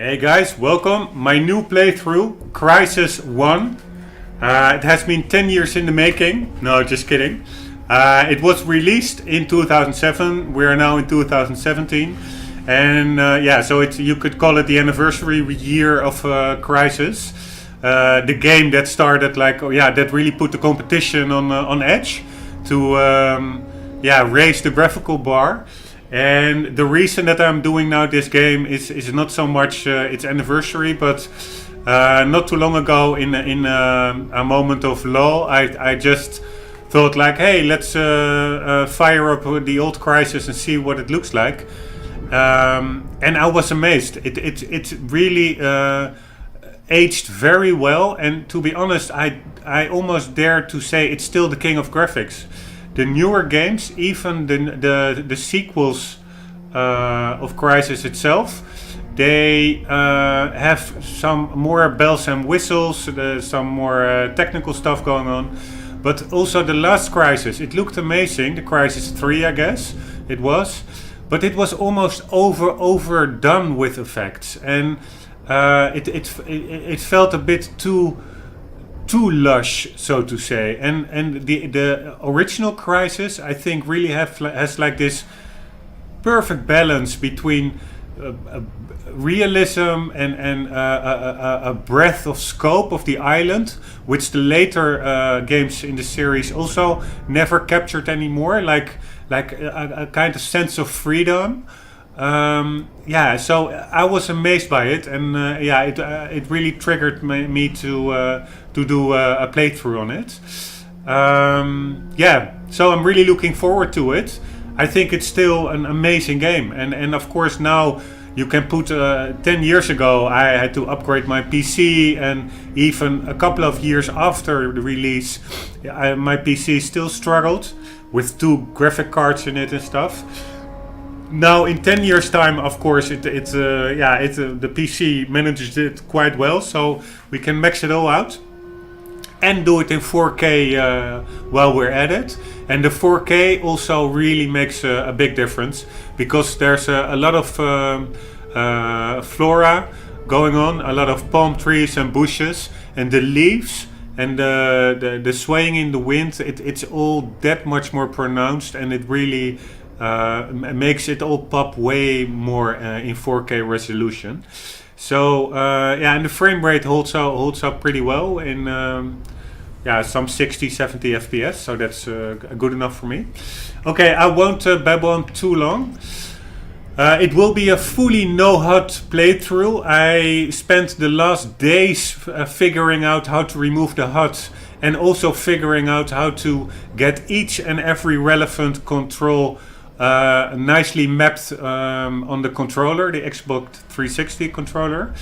Hey guys, welcome. My new playthrough, Crysis 1. It has been 10 years in the making. No, just kidding. It was released in 2007. We are now in 2017. And so you could call it the anniversary year of Crysis. The game that started that really put the competition on edge to raise the graphical bar. And the reason that I'm doing now this game is not so much its anniversary, but not too long ago in a moment of lull, I just thought hey, let's fire up the old Crysis and see what it looks like. And I was amazed. It really aged very well, and to be honest, I almost dare to say it's still the king of graphics. The newer games, even the sequels of Crysis itself, they have some more bells and whistles, some more technical stuff going on. But also the last Crysis, it looked amazing. The Crysis 3, I guess it was, but it was almost overdone with effects, and it felt a bit too lush, so to say, and the original Crysis, I think, really has like this perfect balance between realism and a breadth of scope of the island, which the later games in the series also never captured anymore, like a kind of sense of freedom. So I was amazed by it, and it really triggered me to do a playthrough on it. So I'm really looking forward to it. I think it's still an amazing game, and of course now you can put 10 years ago I had to upgrade my PC, and even a couple of years after the release my PC still struggled with 2 graphic cards in it and stuff. Now in 10 years time, of course, the PC manages it quite well, so we can max it all out and do it in 4K while we're at it. And the 4K also really makes a big difference, because there's a lot of flora going on, a lot of palm trees and bushes, and the leaves and the swaying in the wind, it's all that much more pronounced, and it really makes it all pop way more in 4K resolution. So and the frame rate holds up pretty well in some 60-70 FPS, so that's good enough for me. Okay, I won't babble on too long. It will be a fully no HUD playthrough. I spent the last days figuring out how to remove the HUD, and also figuring out how to get each and every relevant control nicely mapped on the controller, the Xbox 360 controller,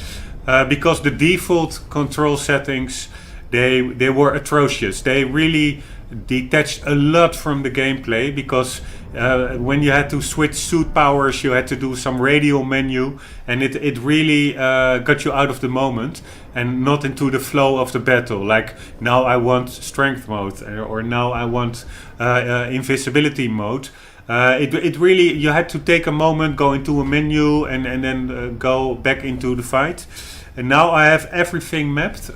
because the default control settings, they were atrocious. They really detached a lot from the gameplay, because when you had to switch suit powers, you had to do some radial menu, and it really got you out of the moment and not into the flow of the battle. Like, now I want strength mode, or now I want invisibility mode. It really, you had to take a moment, go into a menu, and then go back into the fight. And now I have everything mapped,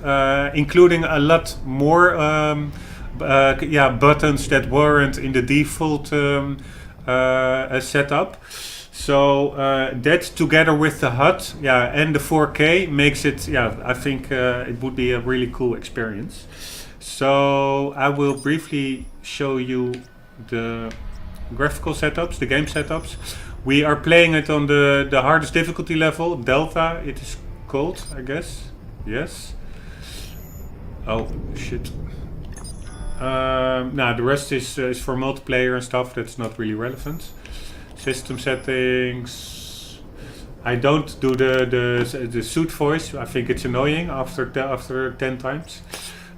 including a lot more buttons that weren't in the default setup. So that, together with the HUD and the 4K, makes it, I think it would be a really cool experience. So I will briefly show you the graphical setups, the game setups. We are playing it on the hardest difficulty level, Delta it is called, I guess. Yes. Oh shit. The rest is for multiplayer and stuff. That's not really relevant. System settings. I don't do the suit voice. I think it's annoying after 10 times.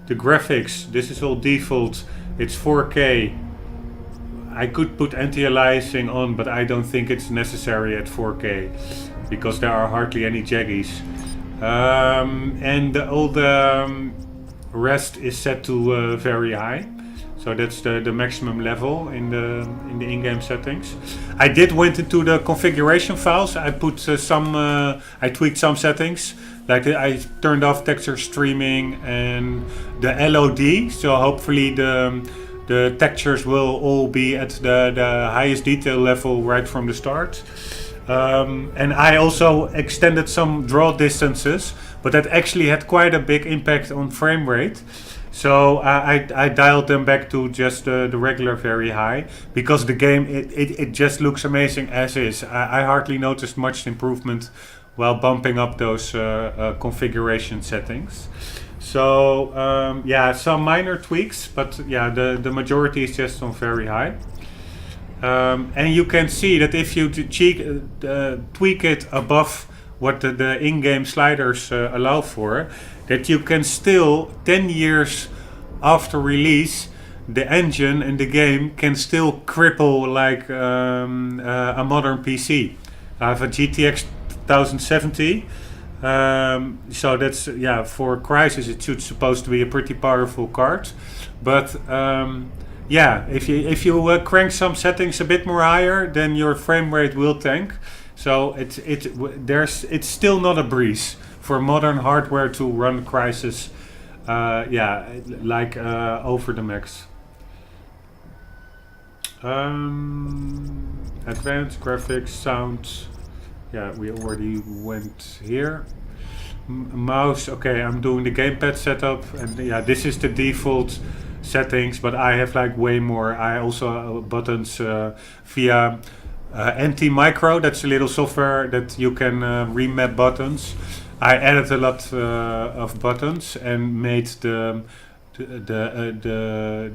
The graphics. This is all default. It's 4K. I could put anti-aliasing on, but I don't think it's necessary at 4K, because there are hardly any jaggies. And all the rest is set to very high. So that's the maximum level in the in-game settings. I did went into the configuration files. I put I tweaked some settings. Like I turned off texture streaming and the LOD. So hopefully the textures will all be at the highest detail level right from the start. And I also extended some draw distances, but that actually had quite a big impact on frame rate. So I dialed them back to just the regular very high, because the game, it just looks amazing as is. I hardly noticed much improvement while bumping up those configuration settings. So yeah, some minor tweaks, but yeah, the majority is just on very high. And you can see that if you tweak it above what the in-game sliders allow for, that you can still, 10 years after release, the engine and the game can still cripple like a modern PC. I have a GTX 1070, so that's, yeah, for Crysis it should supposed to be a pretty powerful card, but yeah, if you crank some settings a bit more higher, then your frame rate will tank. So it's still not a breeze for modern hardware to run Crysis, yeah, like over the max. Advanced graphics, sound. Yeah, we already went here. Mouse. Okay, I'm doing the gamepad setup, and yeah, this is the default settings, but I have like way more. I also buttons via Anti-Micro. That's a little software that you can remap buttons. I added a lot of buttons and made the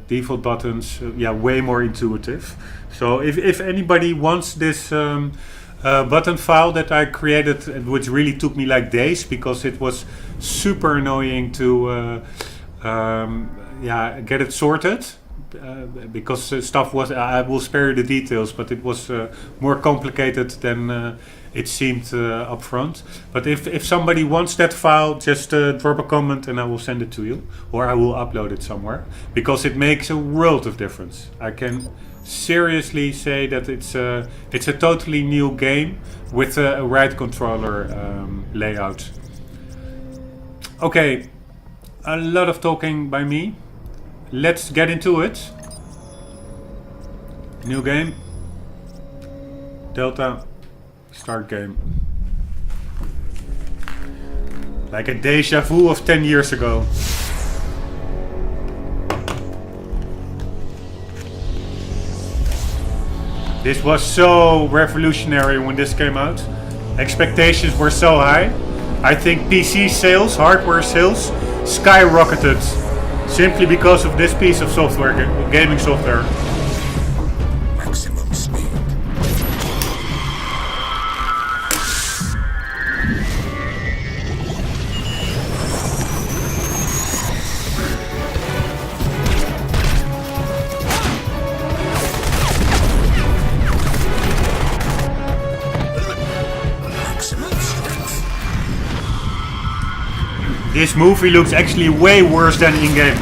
default buttons yeah, way more intuitive. So if anybody wants this button file that I created, which really took me like days because it was super annoying to yeah, get it sorted, because stuff was, I will spare you the details, but it was more complicated than it seemed up front. But if somebody wants that file, just drop a comment and I will send it to you, or I will upload it somewhere, because it makes a world of difference. I can seriously say that it's a totally new game with a right controller layout. Okay, a lot of talking by me. Let's get into it. New game. Delta. Start game. Like a deja vu of 10 years ago. This was so revolutionary when this came out. Expectations were so high. I think PC sales, hardware sales, skyrocketed simply because of this piece of software, gaming software. Maximum speed. Maximum strength. This movie looks actually way worse than in-game.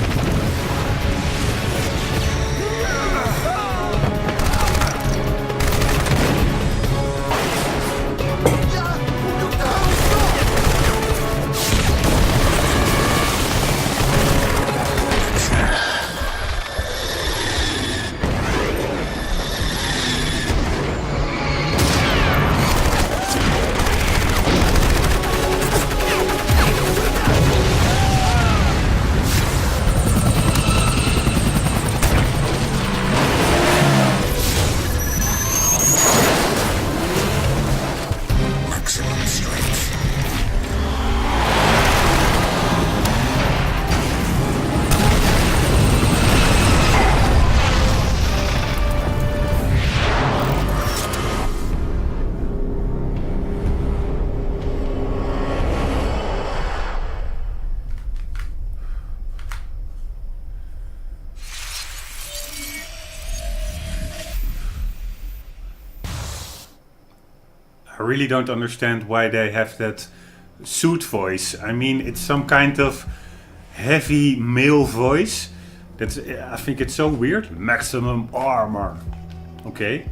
I really don't understand why they have that suit voice. I mean, it's some kind of heavy male voice, That's, I think it's so weird. Maximum armor. Okay.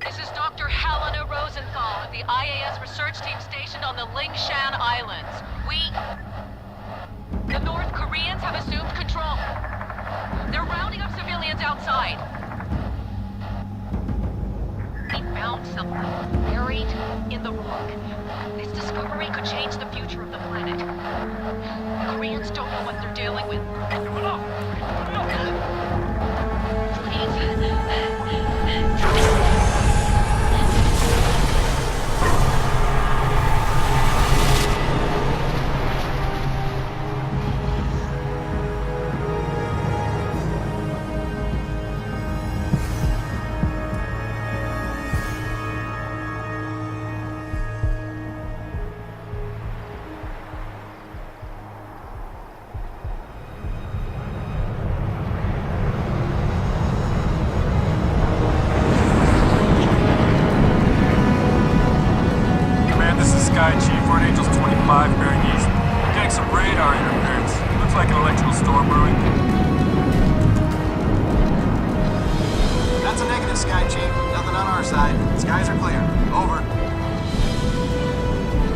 This is Dr. Helena Rosenthal of the IAS research team stationed on the Lingshan Islands. The North Koreans have assumed control. They're rounding up civilians outside. We found something buried in the rock. This discovery could change the future of the planet. The Koreans don't know what they're dealing with. Sky Chief, Fort Angels 25, bearing east. Getting some radar interference. Looks like an electrical storm brewing. That's a negative, Sky Chief. Nothing on our side. Skies are clear. Over.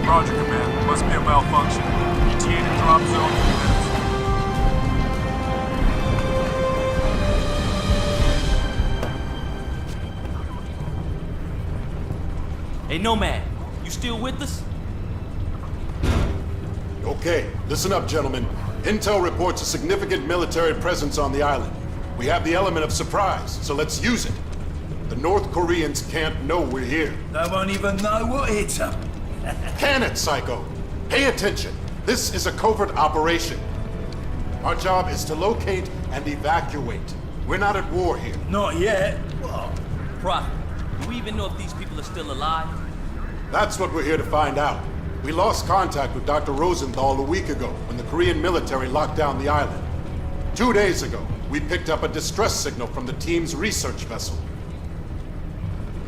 Roger, Command. Must be a malfunction. ETA to drop zone 3 minutes. Hey, Nomad, you still with us? Okay, listen up, gentlemen. Intel reports a significant military presence on the island. We have the element of surprise, so let's use it. The North Koreans can't know we're here. They won't even know what hit them. Can it, Psycho? Pay attention. This is a covert operation. Our job is to locate and evacuate. We're not at war here. Not yet. What? Prophet, do we even know if these people are still alive? That's what we're here to find out. We lost contact with Dr. Rosenthal a week ago when the Korean military locked down the island. 2 days ago, we picked up a distress signal from the team's research vessel.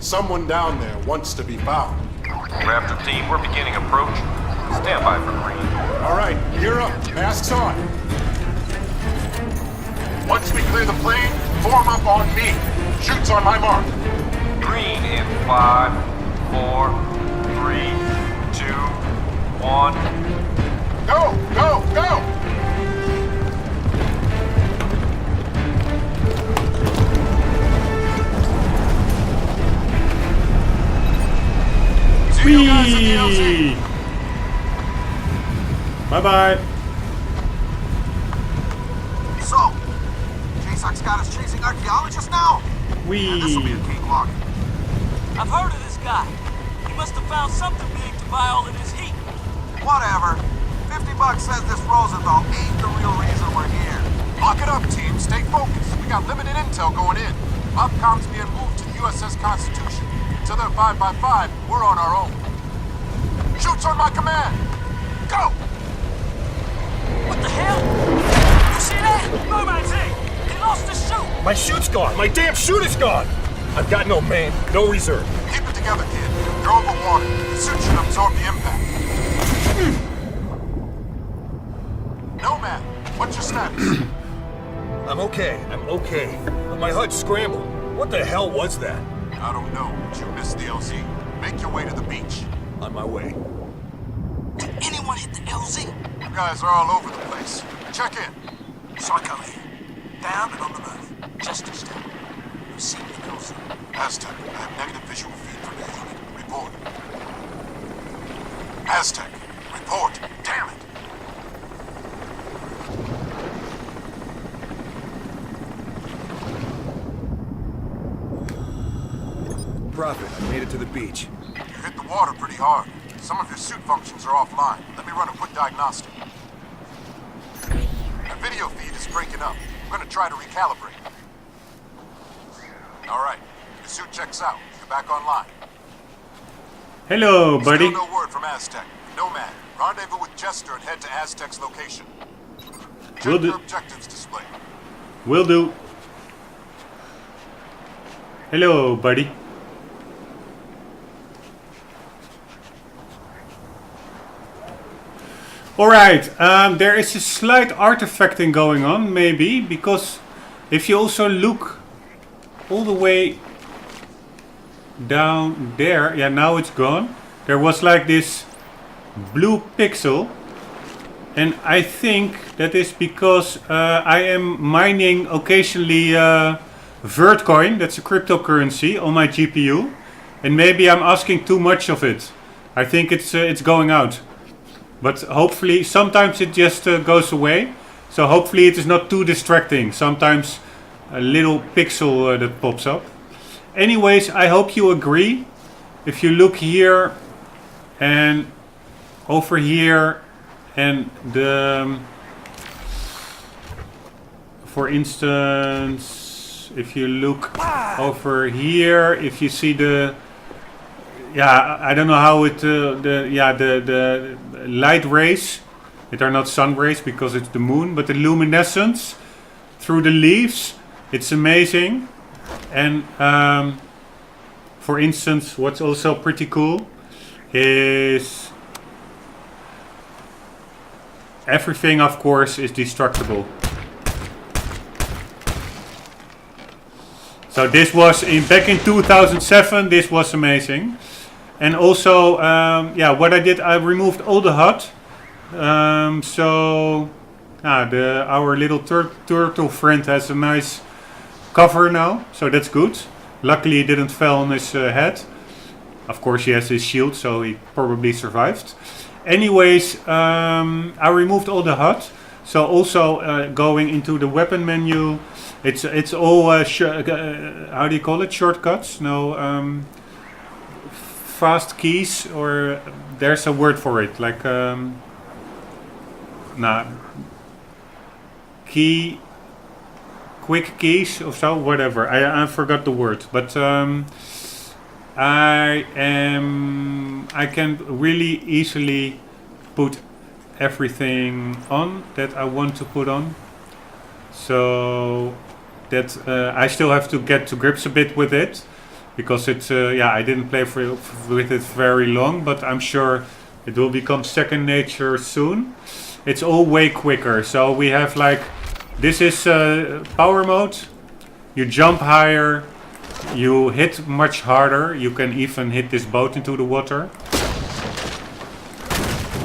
Someone down there wants to be found. Raptor team, we're beginning approach. Stand by for green. All right, gear up. Masks on. Once we clear the plane, form up on me. Shoots on my mark. Green in 5, 4, 3, 2, 1. Go, go, go! See you guys at the LZ. Bye-bye. So, J-Sox got us chasing archaeologists now? Yeah, this'll be a cakewalk. I've heard of this guy. He must have found something big to buy all of this heat. Whatever. $50 says this Rosenthal ain't the real reason we're here. Lock it up, team. Stay focused. We got limited intel going in. Upcom's being moved to the USS Constitution. Until they're 5x5, we're on our own. Shoots on my command! Go! What the hell? You see that? Rombbb, he lost his chute. My chute's gone! My damn chute is gone! I've got no main, no reserve. Keep it together, kid. You're over water. The suit should absorb the impact. Nomad, what's your status? I'm okay, But my HUD scrambled. What the hell was that? I don't know, but you missed the LZ. Make your way to the beach. On my way. Did anyone hit the LZ? You guys are all over the place. Check in. Psycho here. Down and on the move. Just as down. We've seen the LZ. Aztec, I have negative visual feed from your unit. Report. Aztec, report. Damn it. Prophet, I made it to the beach. You hit the water pretty hard. Some of your suit functions are offline. Let me run a quick diagnostic. The video feed is breaking up. I'm gonna try to recalibrate. All right, the suit checks out. You're back online. Hello, buddy. Still no word from Aztec. Nomad, rendezvous with Jester and head to Aztec's location. Check Will do. your objectives display. Will do. Hello, buddy. Alright, there is a slight artifacting going on, maybe, because if you also look all the way down there, yeah, now it's gone. There was like this blue pixel, and I think that is because I am mining occasionally Vertcoin, that's a cryptocurrency, on my GPU, and maybe I'm asking too much of it. I think it's going out. But hopefully, sometimes it just goes away. So hopefully it is not too distracting. Sometimes a little pixel that pops up. Anyways, I hope you agree. If you look here and over here and the... For instance, if you look over here, if you see the... Yeah, I don't know how it the light rays. It are not sun rays because it's the moon, but the luminescence through the leaves, it's amazing. And for instance, what's also pretty cool is everything, of course, is destructible. So this was back in 2007. This was amazing. And also, yeah, what I did, I removed all the HUD. So our little turtle friend has a nice cover now, so that's good. Luckily, he didn't fall on his head. Of course, he has his shield, so he probably survived. Anyways, I removed all the HUD. So also going into the weapon menu, it's all how do you call it? Shortcuts? No. Fast keys, or there's a word for it, like quick keys or so, whatever. I forgot the word, but I can really easily put everything on that I want to put on. So that I still have to get to grips a bit with it. Because it's, yeah, I didn't play with it very long, but I'm sure it will become second nature soon. It's all way quicker. So we have like, this is power mode. You jump higher, you hit much harder. You can even hit this boat into the water,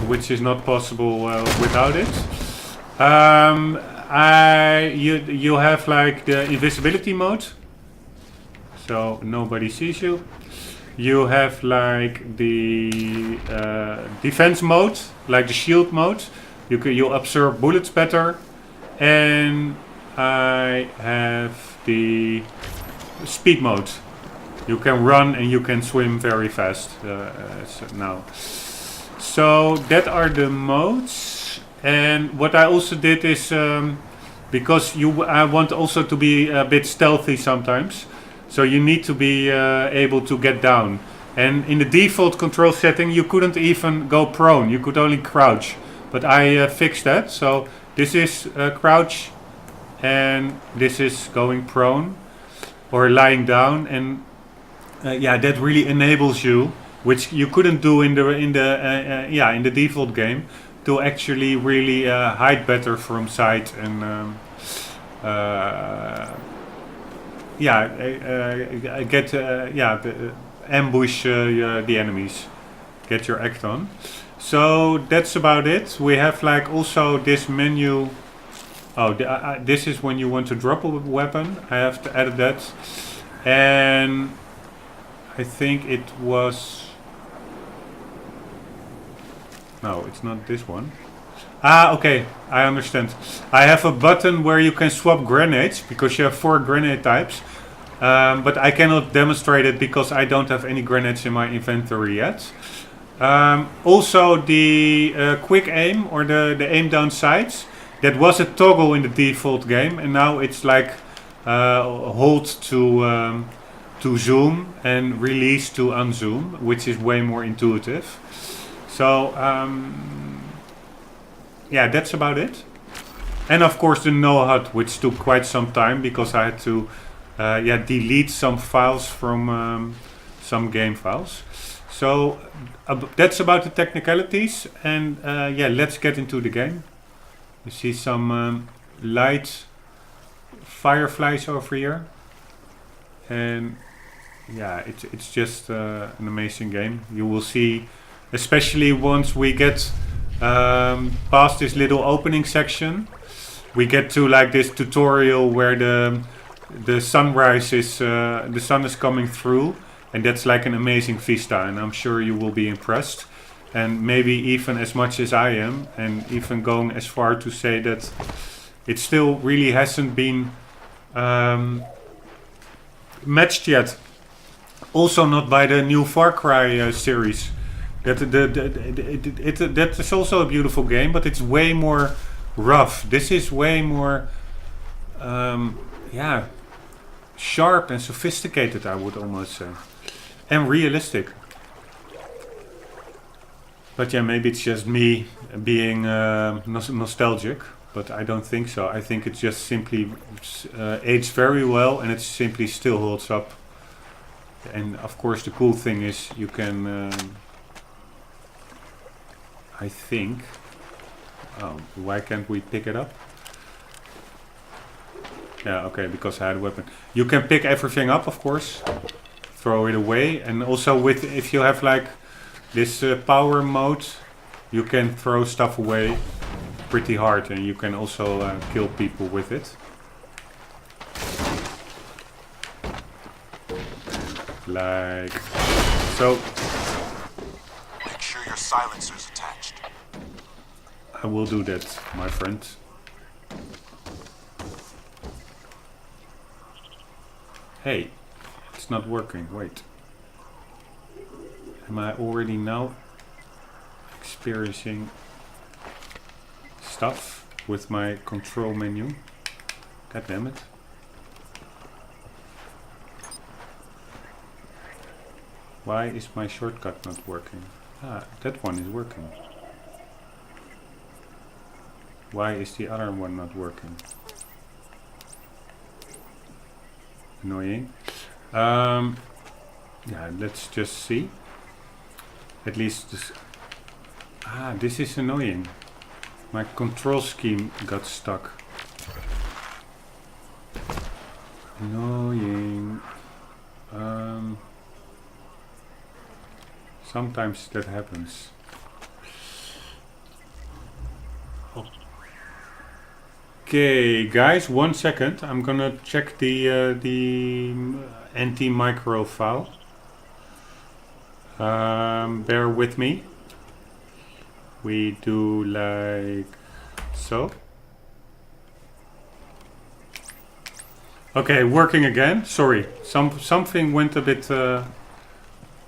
which is not possible without it. You have like the invisibility mode. So nobody sees you. You have like the defense mode, like the shield mode. You absorb bullets better, and I have the speed mode. You can run and you can swim very fast now. So that are the modes. And what I also did is because I want also to be a bit stealthy sometimes. So you need to be able to get down. And in the default control setting, you couldn't even go prone. You could only crouch. But I fixed that. So this is crouch, and this is going prone or lying down. And yeah, that really enables you, which you couldn't do in the default game, to actually really hide better from sight and. Ambush the enemies, get your act on. So that's about it. We have like also this menu. Oh, this is when you want to drop a weapon. I have to edit that, and I think it was. No, it's not this one. Okay, I understand. I have a button where you can swap grenades, because you have 4 grenade types. But I cannot demonstrate it because I don't have any grenades in my inventory yet. Also the quick aim, or the aim down sights, that was a toggle in the default game, and now it's like hold to zoom and release to unzoom, which is way more intuitive. So yeah, that's about it. And of course the no HUD, which took quite some time because I had to delete some files from some game files. So that's about the technicalities, and yeah, let's get into the game. You see some light fireflies over here, and yeah, it's just an amazing game. You will see, especially once we get past this little opening section, we get to like this tutorial where the sunrise is the sun is coming through, and that's like an amazing vista, and I'm sure you will be impressed, and maybe even as much as I am, and even going as far to say that it still really hasn't been matched yet. Also not by the new Far Cry series. That is also a beautiful game, but it's way more rough. This is way more yeah, sharp and sophisticated, I would almost say, and realistic. But yeah, maybe it's just me being nostalgic, but I don't think so. I think it just simply aged very well, and it simply still holds up. And of course the cool thing is you can I think, why can't we pick it up? Yeah, okay, because I had a weapon. You can pick everything up, of course, throw it away, and also with, if you have like this power mode, you can throw stuff away pretty hard, and you can also kill people with it. Like so. Make sure your silencer's attached. I will do that, my friend. Hey, it's not working. Wait. Am I already now experiencing stuff with my control menu? God damn it. Why is my shortcut not working? Ah, that one is working. Why is the other one not working? Annoying. Yeah, let's just see. At least this. Ah, this is annoying. My control scheme got stuck. Annoying. Sometimes that happens. Okay, guys, 1 second. I'm gonna check the anti-micro file. Bear with me. We do like so. Okay, working again. Sorry, something went a bit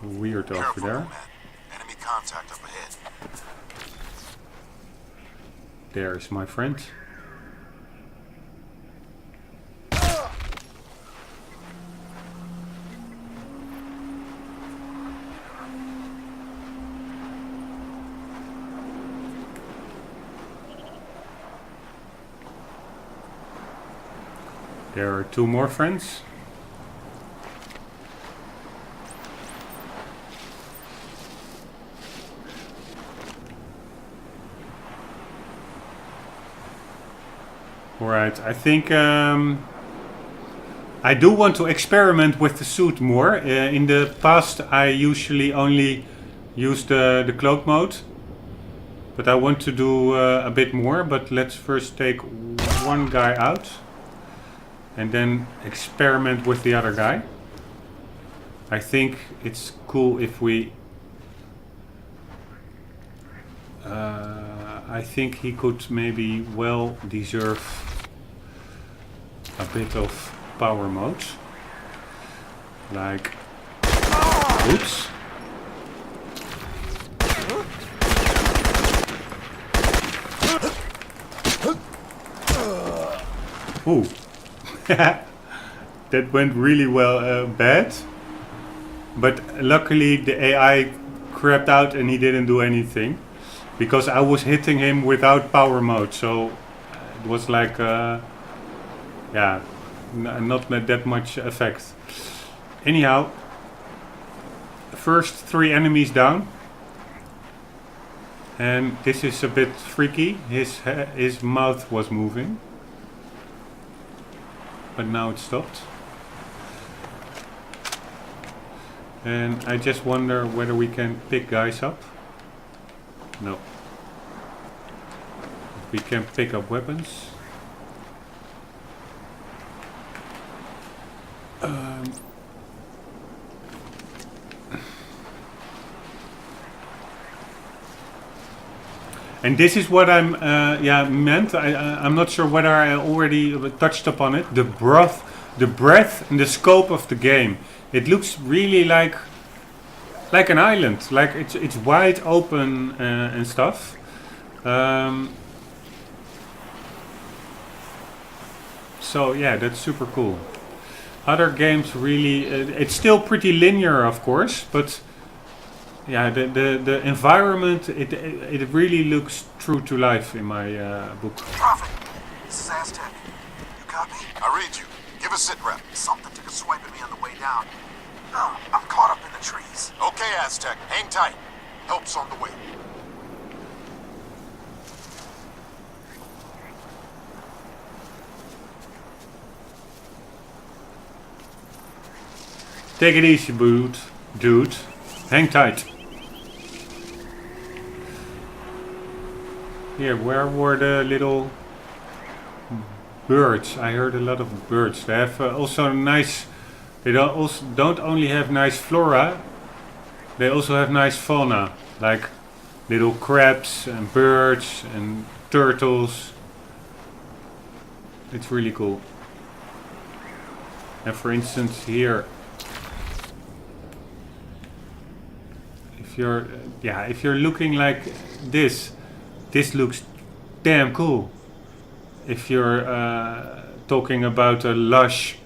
weird over Careful, there. man. Enemy contact up ahead. There's my friend. There are 2 more friends. Alright, I think I do want to experiment with the suit more. In the past I usually only used the cloak mode. But I want to do a bit more, but let's first take one guy out. And then experiment with the other guy. I think it's cool if we... I think he could maybe well deserve a bit of power mode. Like... Oops. Ooh. That went really well bad, but luckily the AI crapped out and he didn't do anything, because I was hitting him without power mode, so it was like yeah, not that much effect. Anyhow, first 3 enemies down. And this is a bit freaky. His mouth was moving. But now it stopped. And I just wonder whether we can pick guys up. No. We can pick up weapons. And this is what I'm meant. I'm not sure whether I already touched upon it. The breadth and the scope of the game. It looks really like an island. Like it's wide open and stuff. So yeah, that's super cool. Other games really, it's still pretty linear, of course, but yeah, the environment, it really looks true to life in my book. Prophet, this is Aztec. You copy? I read you. Give a sit rep. Something took a swipe at me on the way down. Oh, I'm caught up in the trees. Okay, Aztec. Hang tight. Help's on the way. Take it easy, dude. Hang tight. Here, where were the little birds? I heard a lot of birds. They have also nice. They don't only have nice flora. They also have nice fauna, like little crabs and birds and turtles. It's really cool. And for instance, here. If you're looking like this looks damn cool. If you're talking about a lush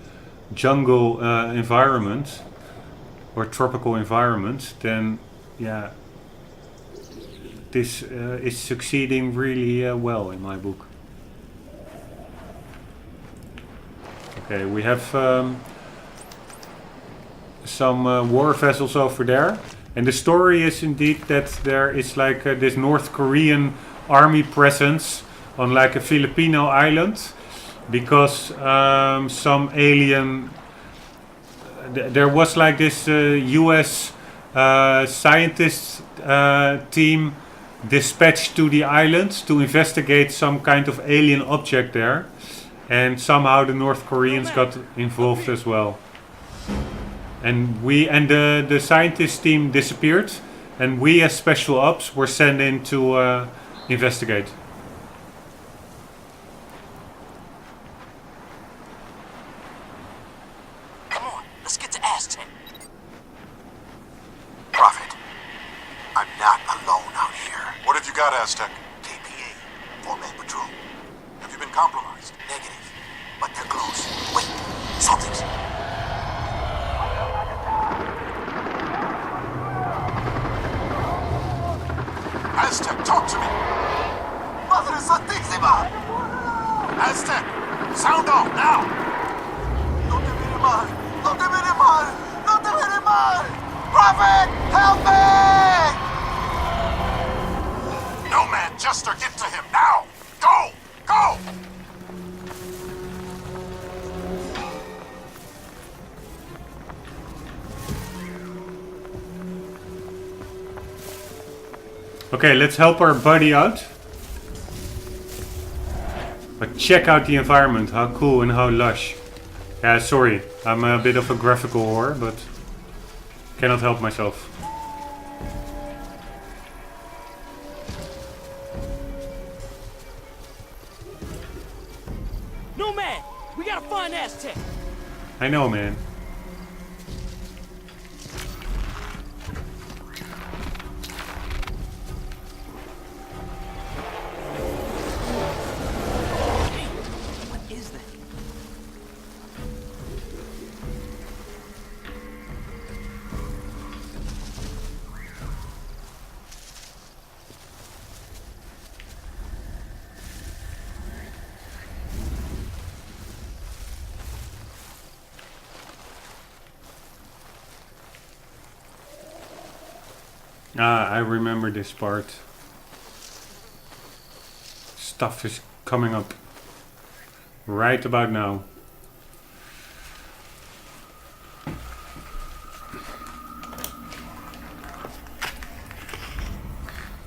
jungle environment or tropical environment, then yeah, this is succeeding really well in my book. Okay, we have some war vessels over there. And the story is indeed that there is like this North Korean army presence on like a Filipino island, because some alien. There was like this U.S. Scientist team dispatched to the island to investigate some kind of alien object there, and somehow the North Koreans got involved as well. And the scientist team disappeared, and we as special ops were sent in to investigate. Come on, let's get to Aztec. Prophet, I'm not alone out here. What have you got, Aztec? KPA, 4-man patrol. Have you been compromised? Negative, but they're close. Wait, something's... Aztec, talk to me! Madre Santísima! Aztec, sound off now! No te mire mal! No te mire mal! No te mire mal! Prophet, help me! No man, Jester, get to him now! Go! Go! Okay, let's help our buddy out. But check out the environment, how cool and how lush. Yeah, sorry, I'm a bit of a graphical whore, but cannot help myself. No man, we gotta find Aztec. I know, man. Ah, I remember this part. Stuff is coming up right about now.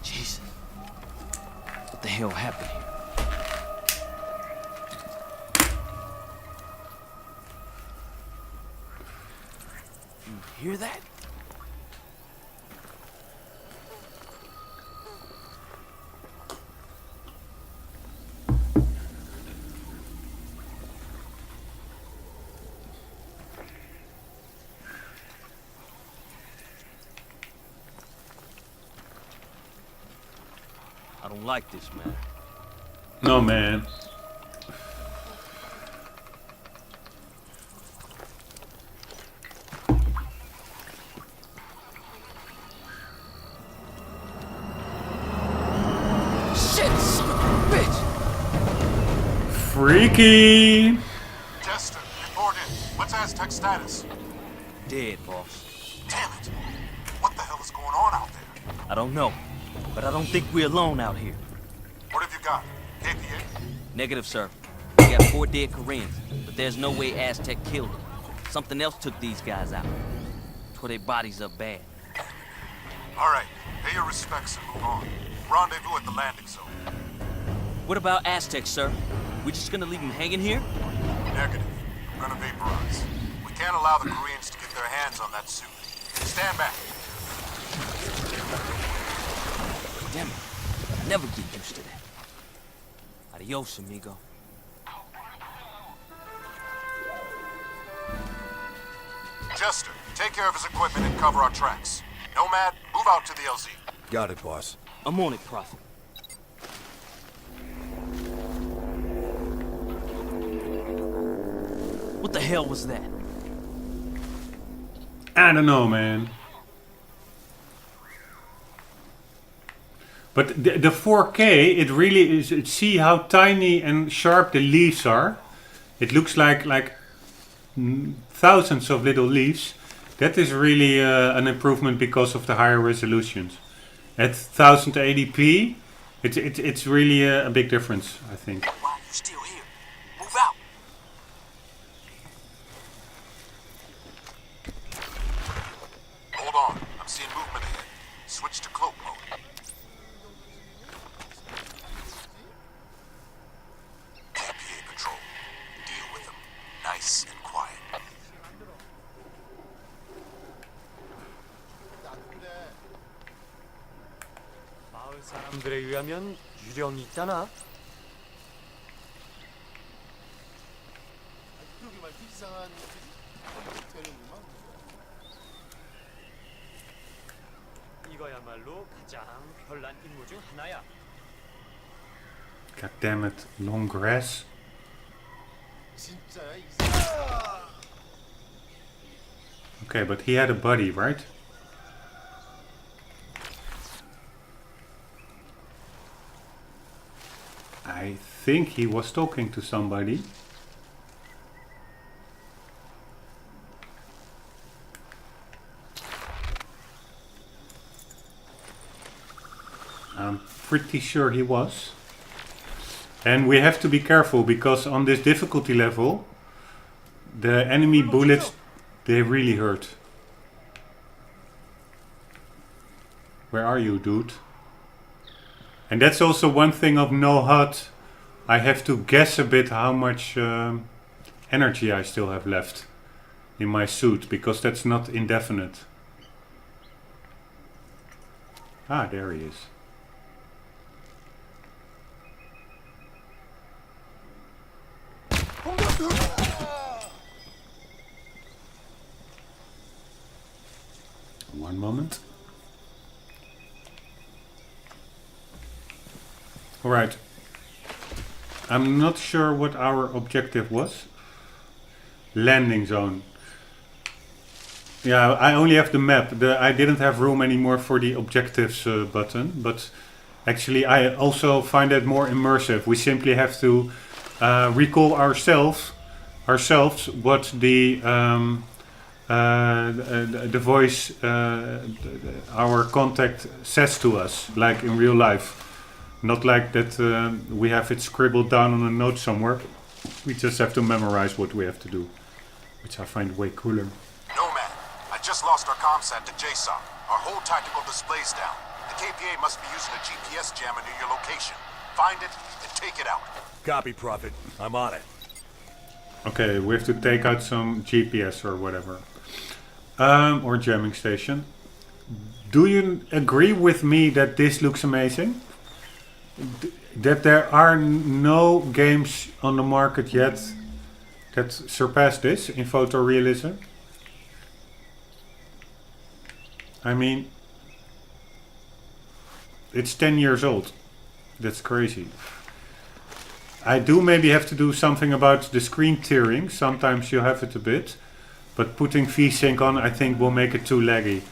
Jesus. What the hell happened here? You hear that? I don't like this, man. No, man. Shit, son of a bitch! Freaky! Jester, report in. What's Aztec's status? Dead, boss. Damn it! What the hell is going on out there? I don't know, but I don't think we're alone out here. What have you got? KPA? Negative, sir. We got 4 dead Koreans, but there's no way Aztec killed them. Something else took these guys out. Tore their bodies up bad. All right, pay your respects and move on. Rendezvous at the landing zone. What about Aztec, sir? We just gonna leave them hanging here? Negative. We're gonna vaporize. We can't allow the Koreans to get their hands on that suit. Stand back. Damn it. I never get used to that. Adios, amigo. Jester, take care of his equipment and cover our tracks. Nomad, move out to the LZ. Got it, boss. I'm on it, Prophet. What the hell was that? I don't know, man. But the 4K, it really is. See how tiny and sharp the leaves are. It looks like thousands of little leaves. That is really an improvement because of the higher resolutions. At 1080p, it's really a big difference, I think. Why are you still here? Move out! Hold on. I'm seeing movement ahead. Switch to cloak mode. KPA patrol. Deal with them. Nice and quiet. 마을 사람들에 의하면 유령이 있다나? 이거야말로 가장 별난 임무 중 하나야. God damn it, long grass. Okay, but he had a buddy, right? I think he was talking to somebody. I'm pretty sure he was. And we have to be careful because on this difficulty level, the enemy bullets, they really hurt. Where are you, dude? And that's also one thing of no HUD. I have to guess a bit how much energy I still have left in my suit, because that's not indefinite. Ah, there he is. One moment. Alright. I'm not sure what our objective was. Landing zone. Yeah, I only have the map. I didn't have room anymore for the objectives button, but actually I also find that more immersive. We simply have to recall ourselves what the the voice our contact says to us, like in real life. Not like that we have it scribbled down on a note somewhere. We just have to memorize what we have to do, which I find way cooler. Nomad, I just lost our comsat to JSOC. Our whole tactical display's down. The KPA must be using a GPS jammer near your location. Find it and take it out. Copy, Prophet. I'm on it. Okay, we have to take out some GPS or whatever. Or jamming station. Do you agree with me that this looks amazing? That there are no games on the market yet that surpass this in photorealism? I mean, it's 10 years old. That's crazy. I do maybe have to do something about the screen tearing. Sometimes you have it a bit. But putting VSync on, I think, will make it too laggy.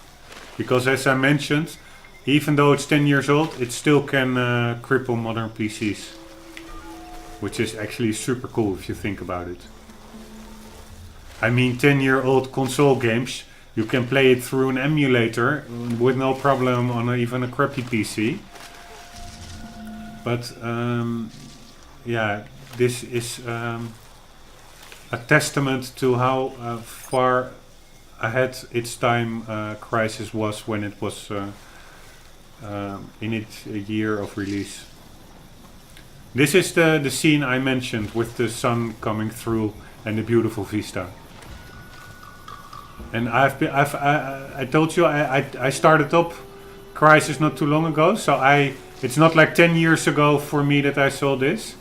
Because as I mentioned, even though it's 10 years old, it still can cripple modern PCs. Which is actually super cool if you think about it. I mean, 10-year-old console games, you can play it through an emulator with no problem on even a crappy PC. But yeah, this is a testament to how far ahead its time Crysis was when it was in its year of release. This is the scene I mentioned with the sun coming through and the beautiful vista. And I told you I started up Crysis not too long ago, so it's not like 10 years ago for me that I saw this,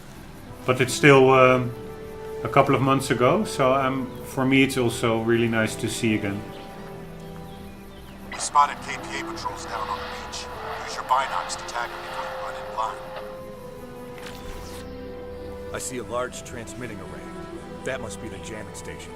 but it's still a couple of months ago, so for me it's also really nice to see again. We spotted KPA patrols down on the beach. Use your binocs to tag them before you run in blind. I see a large transmitting array. That must be the jamming station.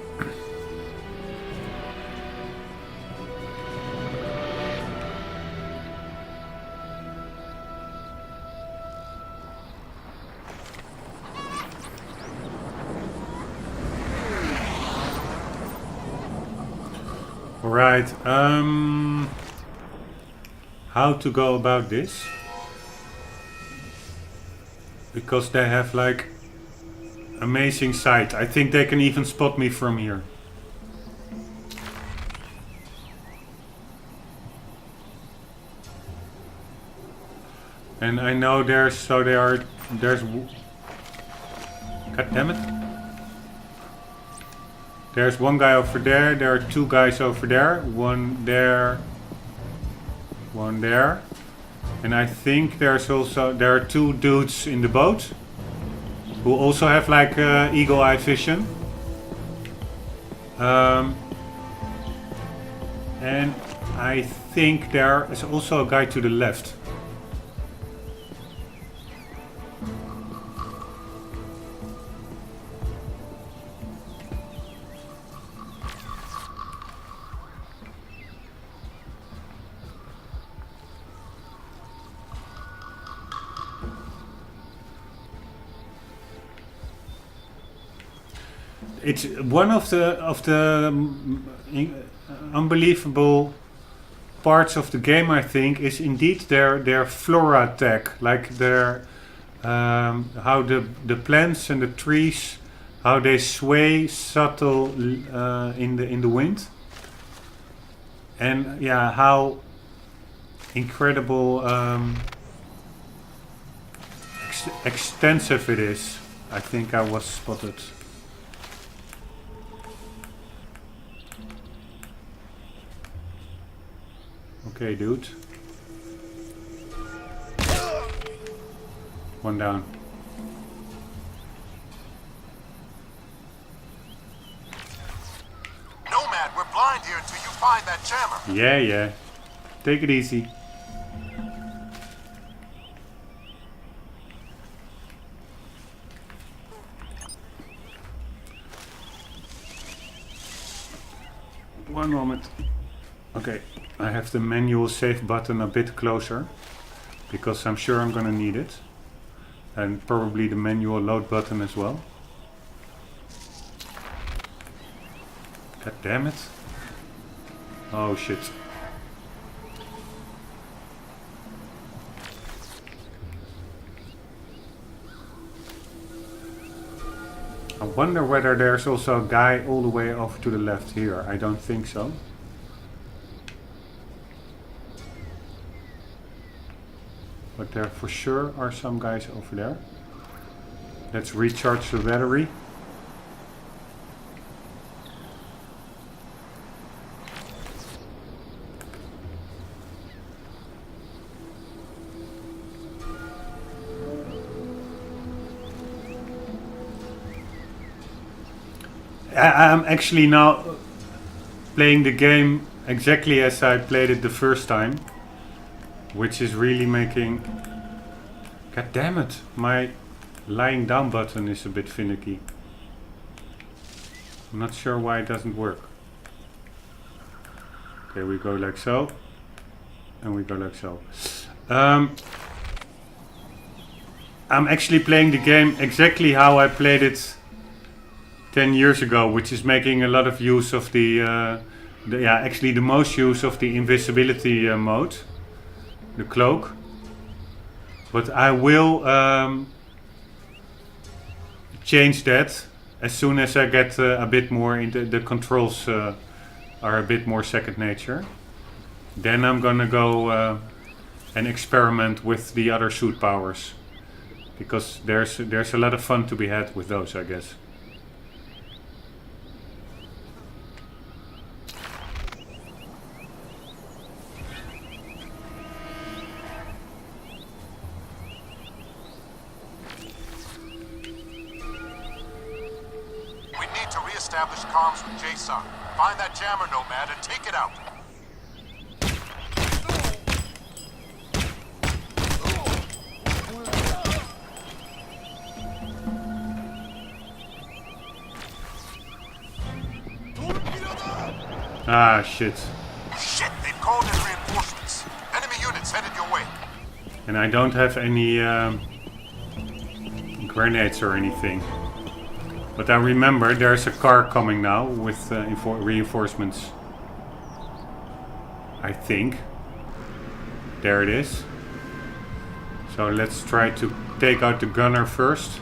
Right, how to go about this? Because they have like amazing sight. I think they can even spot me from here. And I know there's God damn it. There's one guy over there, there are two guys over there, one there, one there. And I think there are two dudes in the boat who also have like eagle eye vision. And I think there is also a guy to the left. It's one of the unbelievable parts of the game, I think, is indeed their flora tech, like their how the plants and the trees, how they sway subtle in the wind, and yeah, how incredible extensive it is. I think I was spotted. Okay, dude. One down. Nomad, we're blind here until you find that jammer. Yeah. Take it easy. One moment. Okay. I have the manual save button a bit closer because I'm sure I'm gonna need it, and probably the manual load button as well. God damn it. Oh shit. I wonder whether there's also a guy all the way over to the left here. I don't think so. But there for sure are some guys over there. Let's recharge the battery. I'm actually now playing the game exactly as I played it the first time, which is really making... God damn it, my lying down button is a bit finicky. I'm not sure why it doesn't work. Okay, we go like so, and we go like so. I'm actually playing the game exactly how I played it 10 years ago, which is making a lot of use of actually the most use of the invisibility mode, the cloak. But I will change that as soon as I get a bit more into the controls are a bit more second nature. Then I'm gonna go and experiment with the other suit powers, because there's a lot of fun to be had with those, I guess. Establish comms with JSON. Find that jammer nomad and take it out. Ah, shit. Shit, they've called in reinforcements. Enemy units headed your way. And I don't have any grenades or anything. But I remember there's a car coming now with reinforcements. I think. There it is. So let's try to take out the gunner first.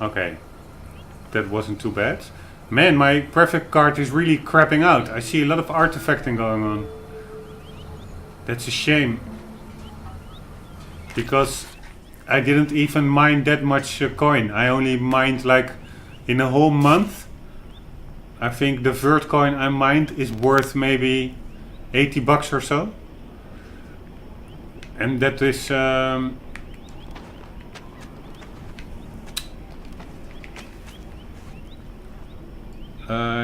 Okay. That wasn't too bad. Man, my graphic card is really crapping out. I see a lot of artifacting going on. That's a shame. Because I didn't even mine that much coin. I only mined like in a whole month. I think the vert coin I mined is worth maybe 80 bucks or so. And that is...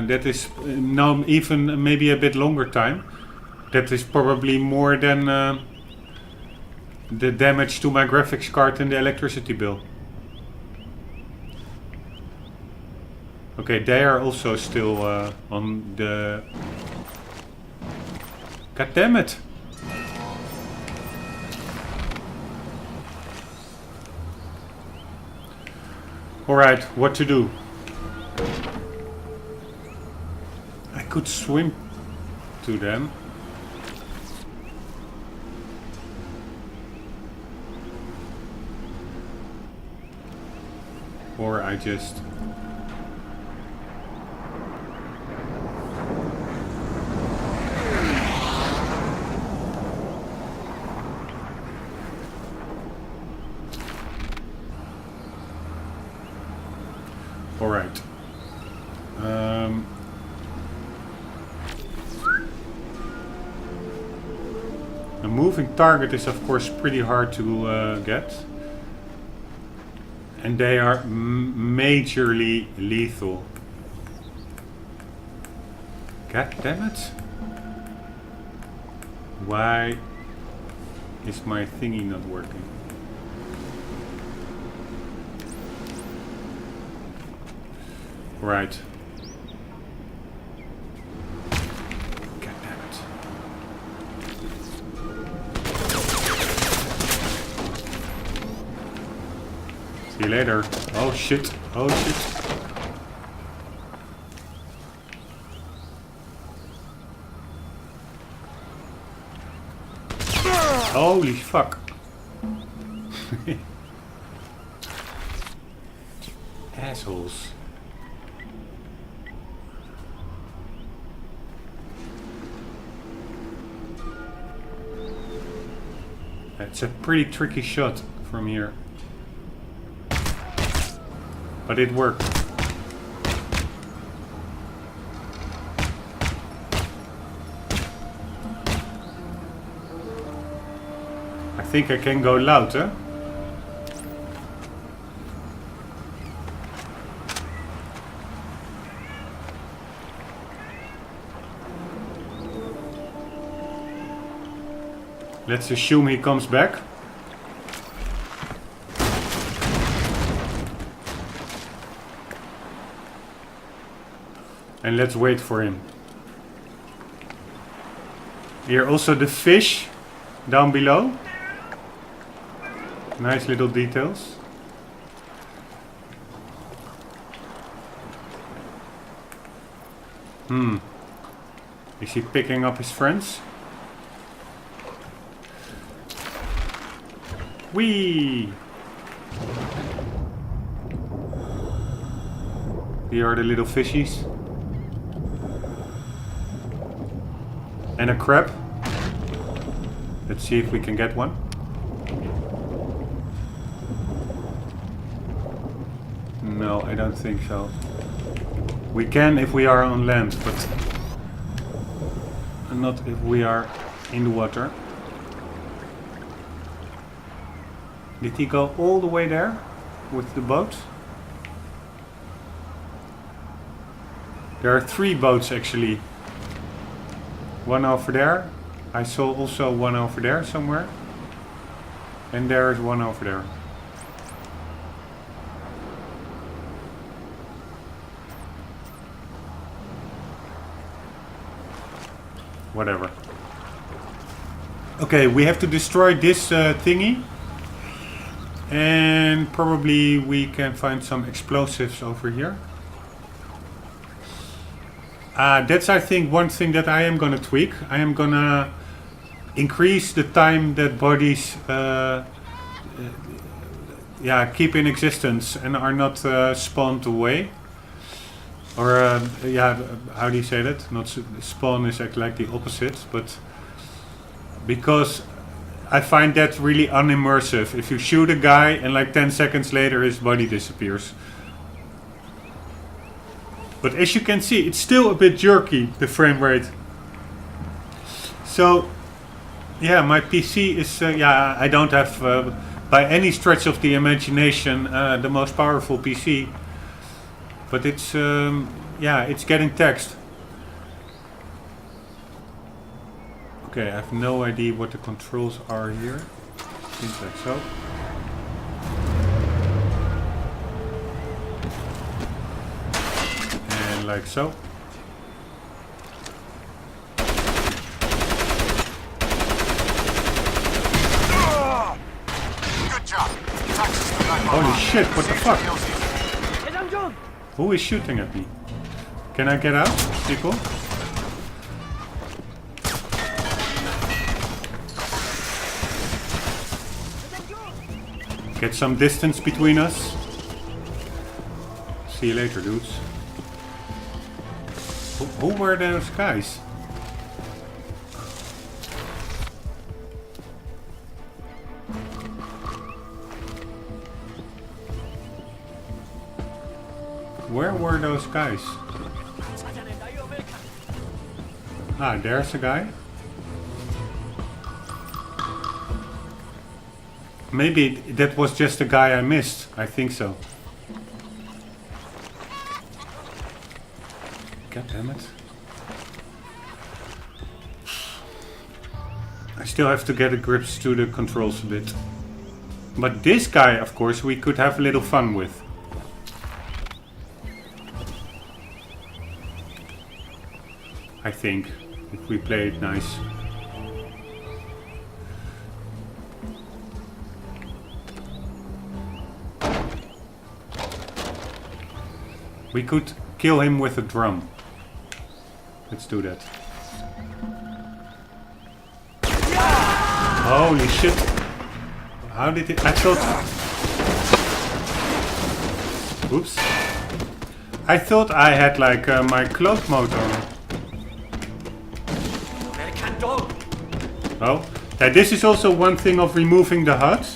that is now even maybe a bit longer time. That is probably more than the damage to my graphics card and the electricity bill. Okay, they are also still on the... God damn it! Alright, what to do? I could swim to them. Or I just... Alright. A moving target is of course pretty hard to get. And they are majorly lethal. God damn it. Why is my thingy not working? Right. God damn it. See you later. Oh shit. Oh shit. Holy fuck. Assholes. It's a pretty tricky shot from here. But it worked. I think I can go loud, huh? Let's assume he comes back. And let's wait for him. Here also the fish down below. Nice little details. Is he picking up his friends? Whee! Here are the little fishies. And a crab. Let's see if we can get one. No, I don't think so. We can if we are on land, but not if we are in the water. Did he go all the way there with the boat? There are 3 boats actually. One over there. I saw also one over there somewhere. And there is one over there. Whatever. Okay, we have to destroy this thingy. And probably we can find some explosives over here. That's, I think, one thing that I am gonna tweak. I am gonna increase the time that bodies keep in existence and are not spawned away. Or, how do you say that? Not spawn is like the opposite, but because I find that really unimmersive. If you shoot a guy and like 10 seconds later his body disappears. But as you can see, it's still a bit jerky, the frame rate. So, yeah, my PC is, I don't have by any stretch of the imagination the most powerful PC. But it's, it's getting taxed. Okay, I have no idea what the controls are here. Seems like so. And like so. Good job. Holy shit, what the fuck? Who is shooting at me? Can I get out, people? Get some distance between us. See you later, dudes. Who were those guys? Where were those guys? Ah, there's a guy. Maybe that was just a guy I missed. I think so. God damn it. I still have to get a grip to the controls a bit. But this guy, of course, we could have a little fun with. I think, if we play it nice. We could kill him with a drum. Let's do that. Holy shit. How did it... I thought... Oops. I thought I had like my cloak mode on. Oh. Yeah, this is also one thing of removing the HUD.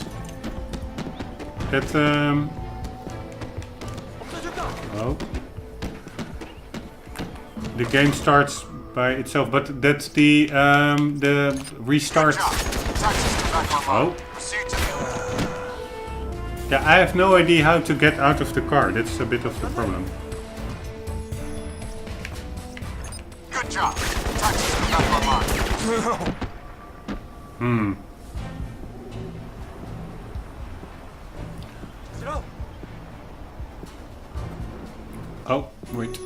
That... Oh. The game starts by itself, but that's the restart. Oh. Yeah, I have no idea how to get out of the car. That's a bit of the problem. Good job. Taxis are back online. Oh, wait.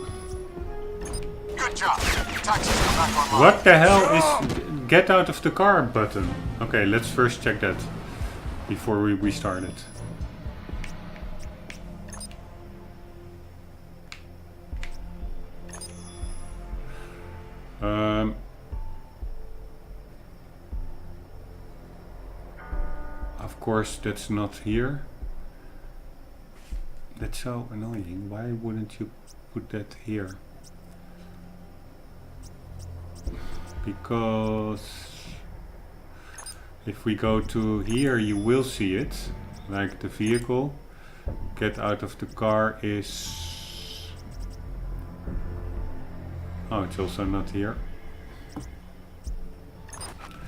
Good job. Taxis are back online. What the hell is get out of the car button? Okay, let's first check that before we restart it. Of course, that's not here. That's so annoying. Why wouldn't you put that here? Because if we go to here, you will see it. Like the vehicle. Get out of the car is... Oh, it's also not here.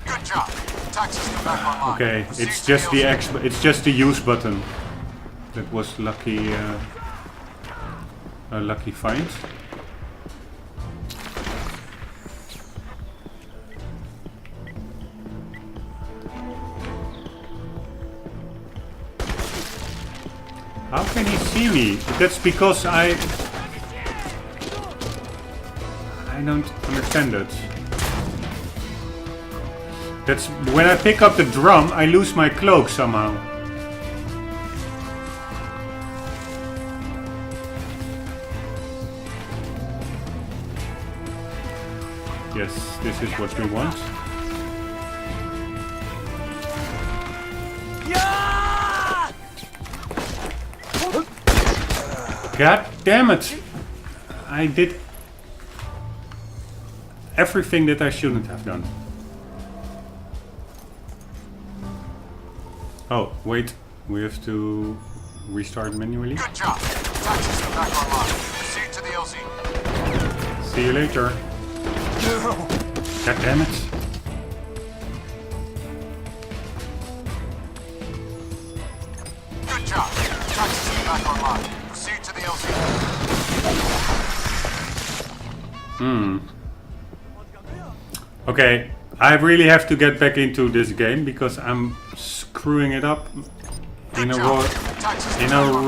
Good job. Taxis are back online. Okay, it's just the it's just the use button. That was lucky, a lucky find. How can he see me? That's because I don't understand that. That's when I pick up the drum, I lose my cloak somehow. Yes, this is what we want. God damn it! I did everything that I shouldn't have done. Oh, wait. We have to restart manually. Good job. Taxis are back online. Proceed to the LZ. See you later. God damn it. Good job. Taxis are back online. Proceed to the LZ. Okay, I really have to get back into this game because I'm screwing it up in a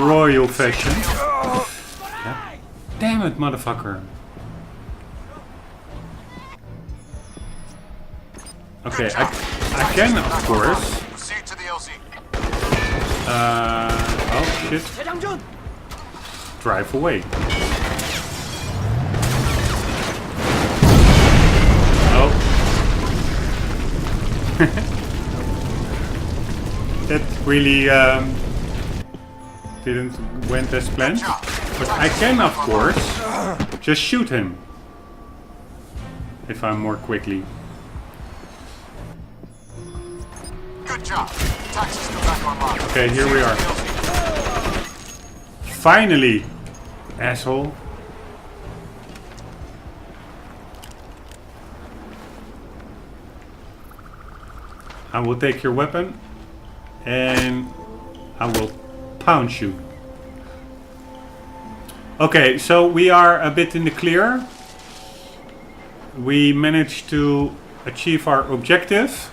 royal fashion. God damn it, motherfucker. Okay, I can, of course. Proceed to the LZ. Oh shit. Drive away. Oh. That really didn't went as planned. But I can, of course, just shoot him. If I'm more quickly. Good job. Taxis come back online. Okay, here we are. Finally, asshole. I will take your weapon and I will pounce you. Okay, so we are a bit in the clear. We managed to achieve our objective.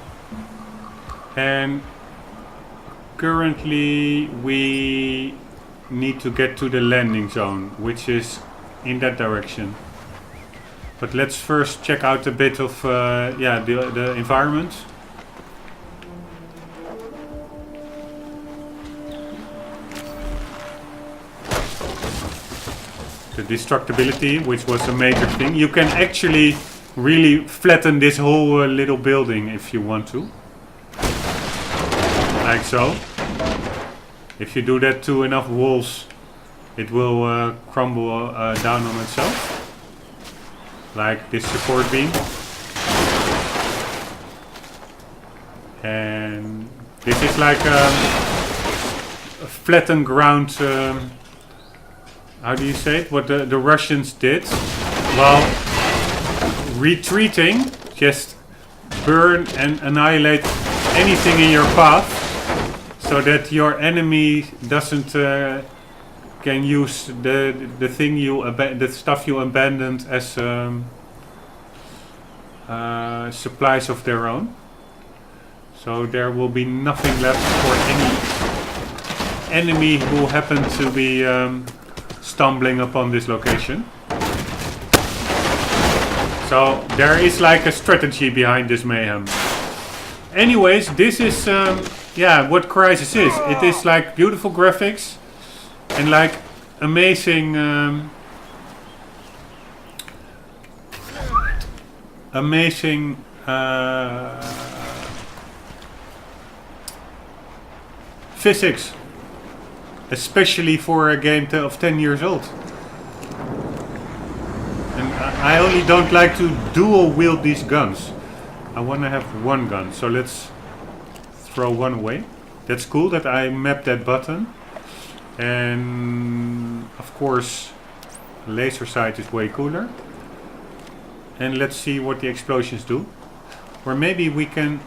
And currently we need to get to the landing zone, which is in that direction. But let's first check out a bit of the environment. the destructibility, which was a major thing. You can actually really flatten this whole little building if you want to. Like so. If you do that to enough walls, it will crumble down on itself. Like this support beam. And this is like a flattened ground, how do you say it? What the Russians did while retreating, just burn and annihilate anything in your path so that your enemy doesn't can use the thing the stuff you abandoned as supplies of their own. So there will be nothing left for any enemy who happen to be stumbling upon this location. So there is like a strategy behind this mayhem. Anyways, this is yeah, what Crysis is. It is like beautiful graphics and like amazing amazing physics, especially for a game of 10 years old. And I only don't like to dual wield these guns. I want to have one gun, so let's throw one away. That's cool that I mapped that button. And of course laser sight is way cooler. And let's see what the explosions do. Or maybe we can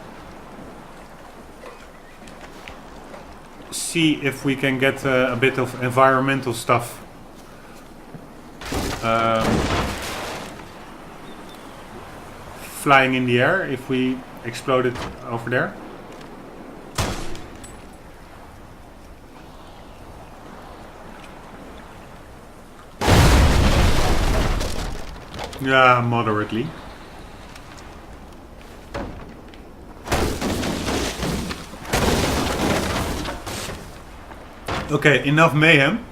see if we can get a bit of environmental stuff flying in the air if we explode it over there. Yeah, moderately. Okay, enough mayhem.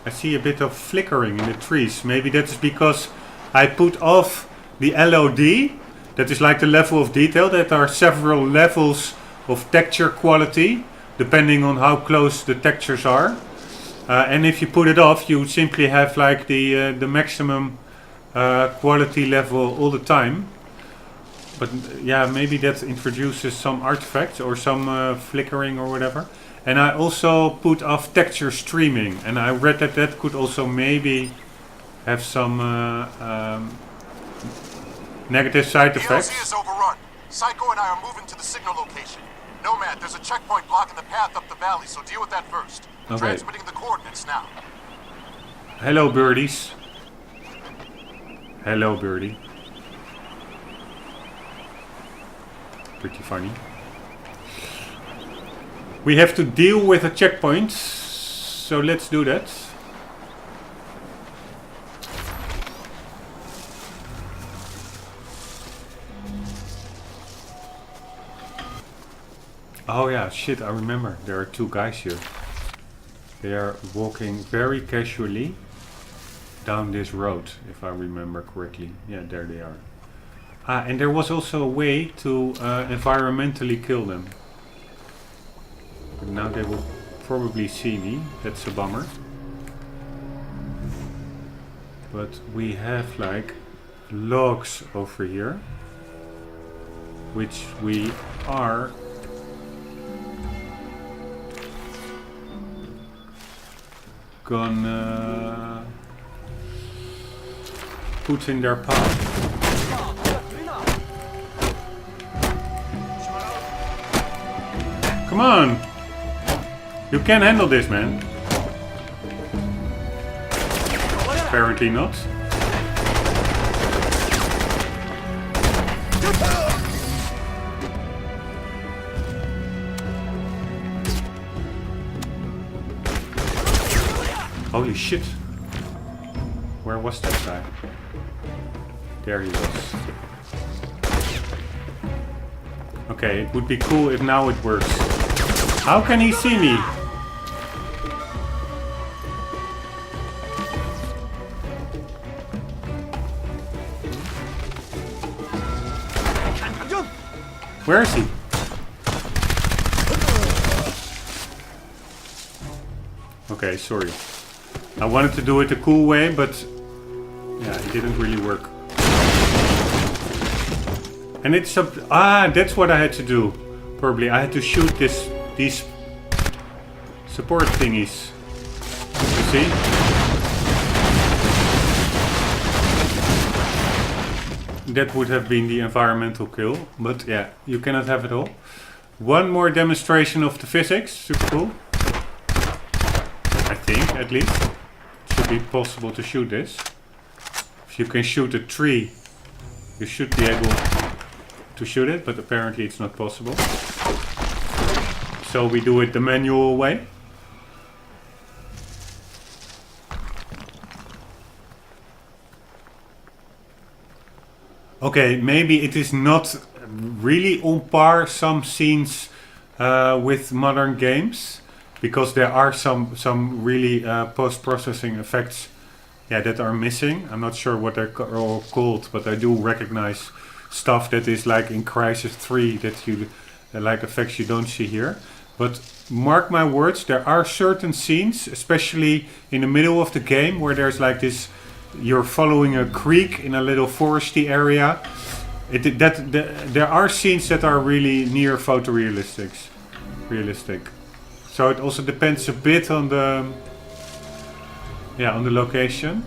I see a bit of flickering in the trees. Maybe that's because I put off the LOD. That is like the level of detail. That are several levels of texture quality, depending on how close the textures are. And if you put it off, you simply have like the maximum quality level all the time. But yeah, maybe that introduces some artifacts or some flickering or whatever. And I also put off texture streaming, and I read that that could also maybe have some negative side effects. The LZ is overrun. Psycho and I are moving to the signal location. Nomad, there's a checkpoint blocking the path up the valley, so deal with that first. Okay. Transmitting the coordinates now. Hello, birdies. Hello, birdie. Pretty funny. We have to deal with a checkpoint, so let's do that. Oh yeah, shit, I remember. There are two guys here. They are walking very casually down this road, if I remember correctly. Yeah, there they are. Ah, and there was also a way to environmentally kill them. But now they will probably see me. That's a bummer. But we have like logs over here, which we are gonna put in their path. Come on! You can handle this, man. Apparently not. Holy shit. Where was that guy? There he was. Okay, it would be cool if now it works. How can he see me? Where is he? Okay, sorry. I wanted to do it the cool way, but yeah, it didn't really work. And it's up. Ah, that's what I had to do. Probably I had to shoot these support thingies. You see? That would have been the environmental kill, but yeah, you cannot have it all. One more demonstration of the physics, super cool. I think, at least. It should be possible to shoot this. If you can shoot a tree, you should be able to shoot it, but apparently it's not possible. So we do it the manual way. Okay, maybe it is not really on par some scenes with modern games, because there are some really post-processing effects, yeah, that are missing. I'm not sure what they're all called, but I do recognize stuff that is like in Crysis 3 that you like effects you don't see here. But mark my words, there are certain scenes, especially in the middle of the game, where there's like this. You're following a creek in a little foresty area. There are scenes that are really near photorealistic. So it also depends a bit on the location.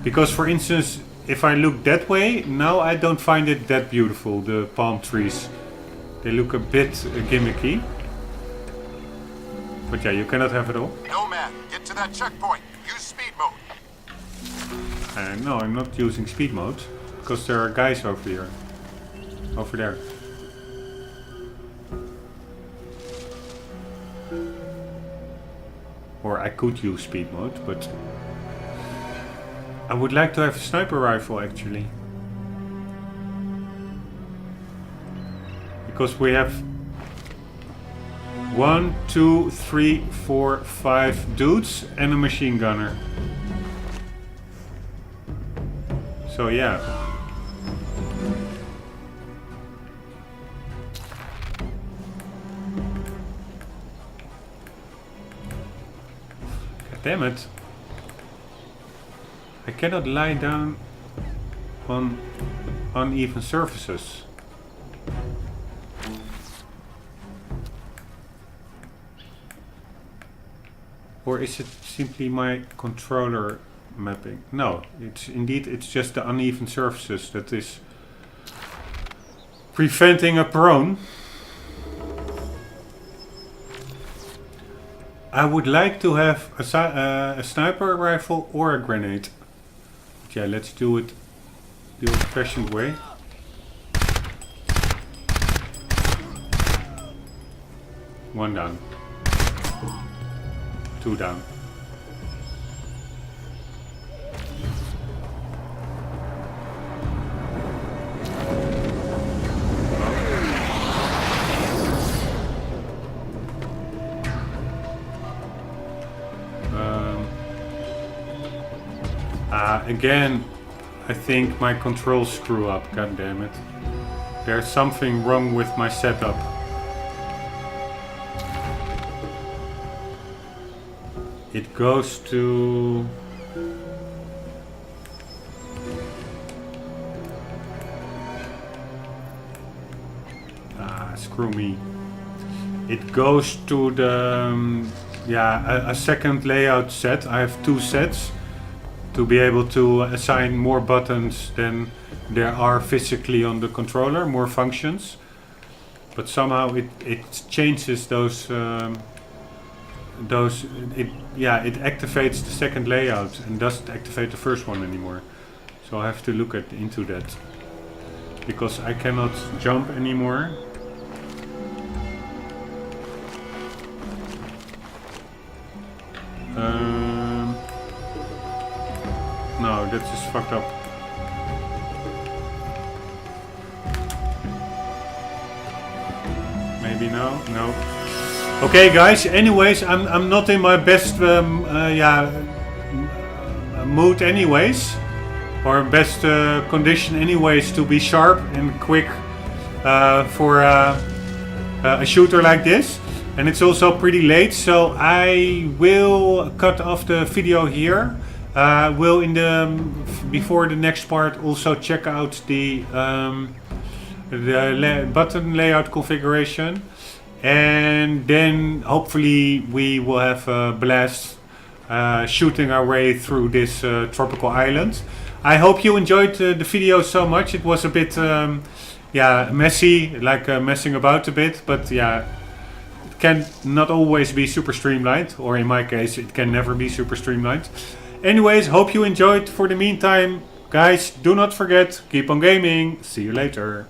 Because for instance, if I look that way, now I don't find it that beautiful. The palm trees, they look a bit gimmicky. But yeah, you cannot have it all. Nomad, get to that checkpoint. Use speed mode. No, I'm not using speed mode, because there are guys over here. Over there. Or I could use speed mode, but I would like to have a sniper rifle actually. Because we have 1, 2, 3, 4, 5 dudes and a machine gunner. So yeah. God damn it. I cannot lie down on uneven surfaces. Or is it simply my controller mapping? No, it's just the uneven surfaces that is preventing a prone. I would like to have a sniper rifle or a grenade. But yeah, let's do it the old-fashioned way. One down. 2 down. Again, I think my controls screw up, god damn it. There's something wrong with my setup. It goes to... screw me. It goes to the... a second layout set. I have 2 sets to be able to assign more buttons than there are physically on the controller, more functions. But somehow it changes those... it activates the second layout and doesn't activate the first one anymore. So I have to look into that, because I cannot jump anymore. No, that's just fucked up. Maybe no. Okay, guys. Anyways, I'm not in my best mood, anyways, or best condition, anyways, to be sharp and quick for a shooter like this. And it's also pretty late, so I will cut off the video here. Will before the next part also check out the button layout configuration, and then hopefully we will have a blast shooting our way through this tropical island. I hope you enjoyed the video so much. It was a bit messy, like messing about a bit, but yeah, it can not always be super streamlined, or in my case it can never be super streamlined. Anyways, hope you enjoyed. For the meantime, guys, do not forget, keep on gaming. See you later.